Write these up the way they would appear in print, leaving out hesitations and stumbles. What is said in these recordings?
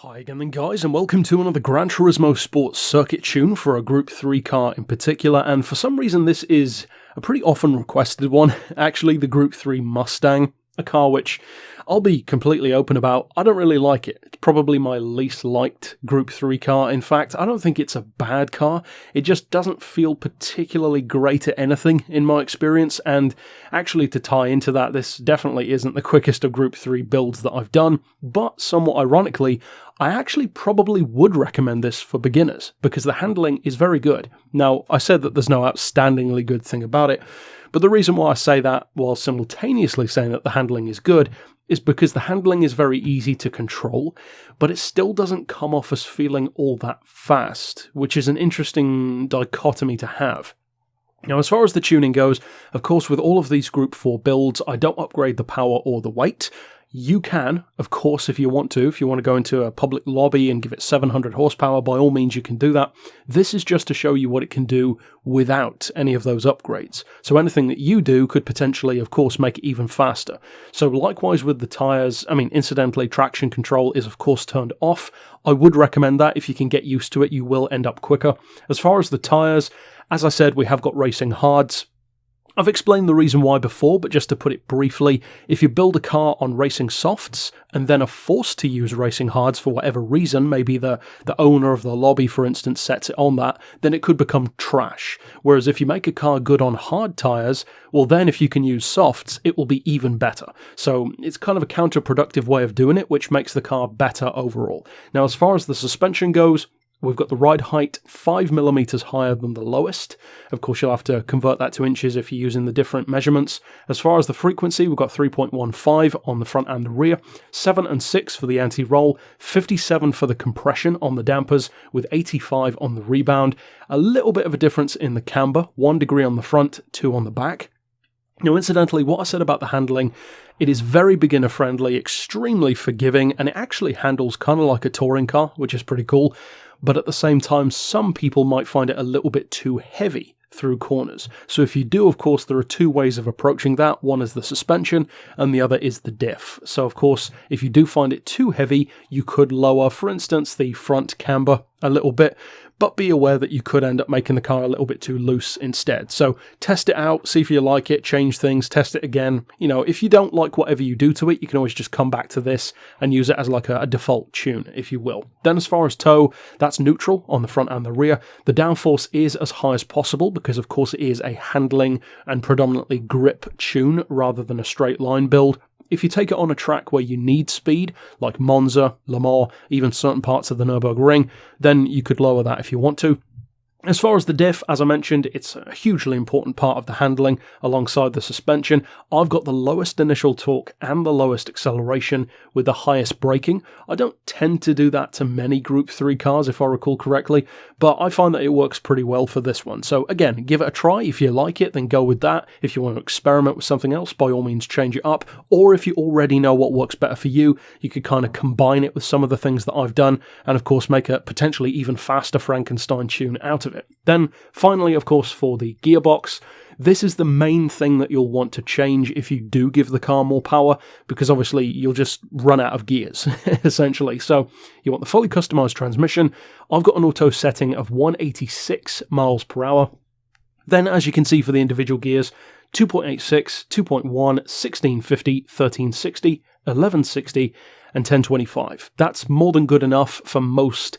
Hi again then guys, and welcome to another Gran Turismo Sports circuit tune for a Group 3 car in particular, and for some reason this is a pretty often requested one, actually the Group 3 Mustang, a car which I'll be completely open about. I don't really like it. It's probably my least liked Group 3 car. In fact, I don't think it's a bad car. It just doesn't feel particularly great at anything in my experience, and actually to tie into that, this definitely isn't the quickest of Group 3 builds that I've done, but somewhat ironically, I actually probably would recommend this for beginners, because the handling is very good. Now, I said that there's no outstandingly good thing about it, but the reason why I say that while simultaneously saying that the handling is good is because the handling is very easy to control, but it still doesn't come off as feeling all that fast, which is an interesting dichotomy to have. Now, as far as the tuning goes, of course, with all of these Group 4 builds, I don't upgrade the power or the weight. You can, of course, if you want to go into a public lobby and give it 700 horsepower, by all means you can do that. This is just to show you what it can do without any of those upgrades. So anything that you do could potentially, of course, make it even faster. So likewise with the tyres, incidentally, traction control is of course turned off. I would recommend that. If you can get used to it, you will end up quicker. As far as the tyres, as I said, we have got racing hards. I've explained the reason why before, but just to put it briefly, if you build a car on racing softs and then are forced to use racing hards for whatever reason, maybe the owner of the lobby, for instance, sets it on that, then it could become trash. Whereas if you make a car good on hard tyres, well then if you can use softs, it will be even better. So it's kind of a counterproductive way of doing it, which makes the car better overall. Now, as far as the suspension goes, we've got the ride height 5mm higher than the lowest. Of course, you'll have to convert that to inches if you're using the different measurements. As far as the frequency, we've got 3.15 on the front and the rear, 7 and 6 for the anti-roll, 57 for the compression on the dampers, with 85 on the rebound. A little bit of a difference in the camber, 1 degree on the front, 2 on the back. Now, incidentally, what I said about the handling, it is very beginner-friendly, extremely forgiving, and it actually handles kind of like a touring car, which is pretty cool. But at the same time, some people might find it a little bit too heavy through corners. So if you do, of course, there are two ways of approaching that. One is the suspension, and the other is the diff. So, of course, if you do find it too heavy, you could lower, for instance, the front camber a little bit, but be aware that you could end up making the car a little bit too loose instead. So test it out, see if you like it, change things, test it again. You know, if you don't like whatever you do to it, you can always just come back to this and use it as like a default tune, if you will. Then as far as tow, that's neutral on the front and the rear. The downforce is as high as possible because, of course, it is a handling and predominantly grip tune rather than a straight line build. If you take it on a track where you need speed, like Monza, Le Mans, even certain parts of the Nürburgring, then you could lower that if you want to. As far as the diff, as I mentioned, it's a hugely important part of the handling alongside the suspension. I've got the lowest initial torque and the lowest acceleration with the highest braking. I don't tend to do that to many Group 3 cars, if I recall correctly, but I find that it works pretty well for this one. So again, give it a try. If you like it, then go with that. If you want to experiment with something else, by all means change it up. Or if you already know what works better for you, you could kind of combine it with some of the things that I've done and of course make a potentially even faster Frankenstein tune out of it. Then finally, of course, for the gearbox, this is the main thing that you'll want to change if you do give the car more power, because obviously you'll just run out of gears, essentially. So you want the fully customized transmission. I've got an auto setting of 186 miles per hour. Then, as you can see for the individual gears, 2.86, 2.1, 1650, 1360, 1160, and 1025. That's more than good enough for most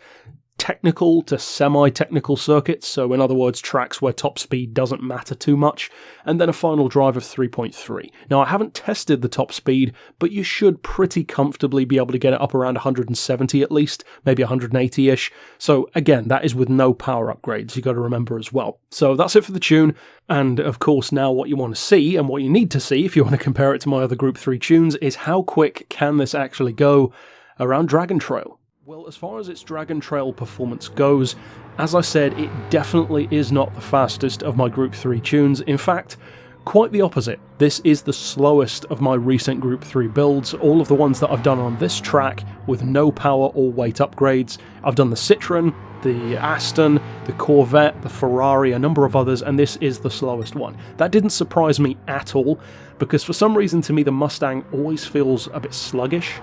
technical to semi-technical circuits, so in other words tracks where top speed doesn't matter too much, and then a final drive of 3.3. Now I haven't tested the top speed, but you should pretty comfortably be able to get it up around 170 at least, maybe 180ish, so again that is with no power upgrades, you got to remember as well. So that's it for the tune, and of course now what you want to see, and what you need to see if you want to compare it to my other Group 3 tunes, is how quick can this actually go around Dragon Trail. Well, as far as its Dragon Trail performance goes, as I said, it definitely is not the fastest of my Group 3 tunes. In fact, quite the opposite. This is the slowest of my recent Group 3 builds, all of the ones that I've done on this track with no power or weight upgrades. I've done the Citroen, the Aston, the Corvette, the Ferrari, a number of others, and this is the slowest one. That didn't surprise me at all, because for some reason to me the Mustang always feels a bit sluggish.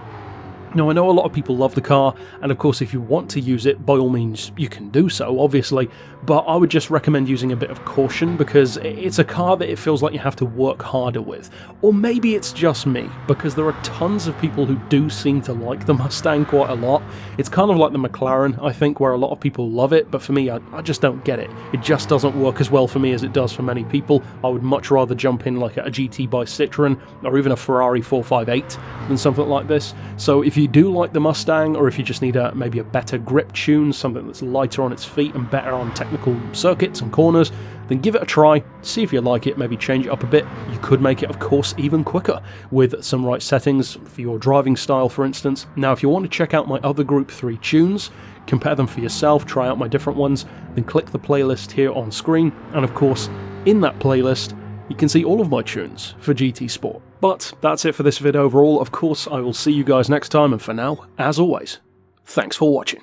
Now, I know a lot of people love the car, and of course if you want to use it, by all means you can do so, obviously, but I would just recommend using a bit of caution because it's a car that it feels like you have to work harder with. Or maybe it's just me, because there are tons of people who do seem to like the Mustang quite a lot. It's kind of like the McLaren, I think, where a lot of people love it, but for me, I just don't get it. It just doesn't work as well for me as it does for many people. I would much rather jump in like a GT by Citroen, or even a Ferrari 458 than something like this. So if you do like the Mustang, or if you just need maybe a better grip tune, something that's lighter on its feet and better on technical circuits and corners, then give it a try, see if you like it, maybe change it up a bit. You could make it, of course, even quicker with some right settings for your driving style, for instance. Now, if you want to check out my other Group 3 tunes, compare them for yourself, try out my different ones, then click the playlist here on screen, and of course, in that playlist, you can see all of my tunes for GT Sport. But that's it for this vid overall. Of course, I will see you guys next time, and for now, as always, thanks for watching.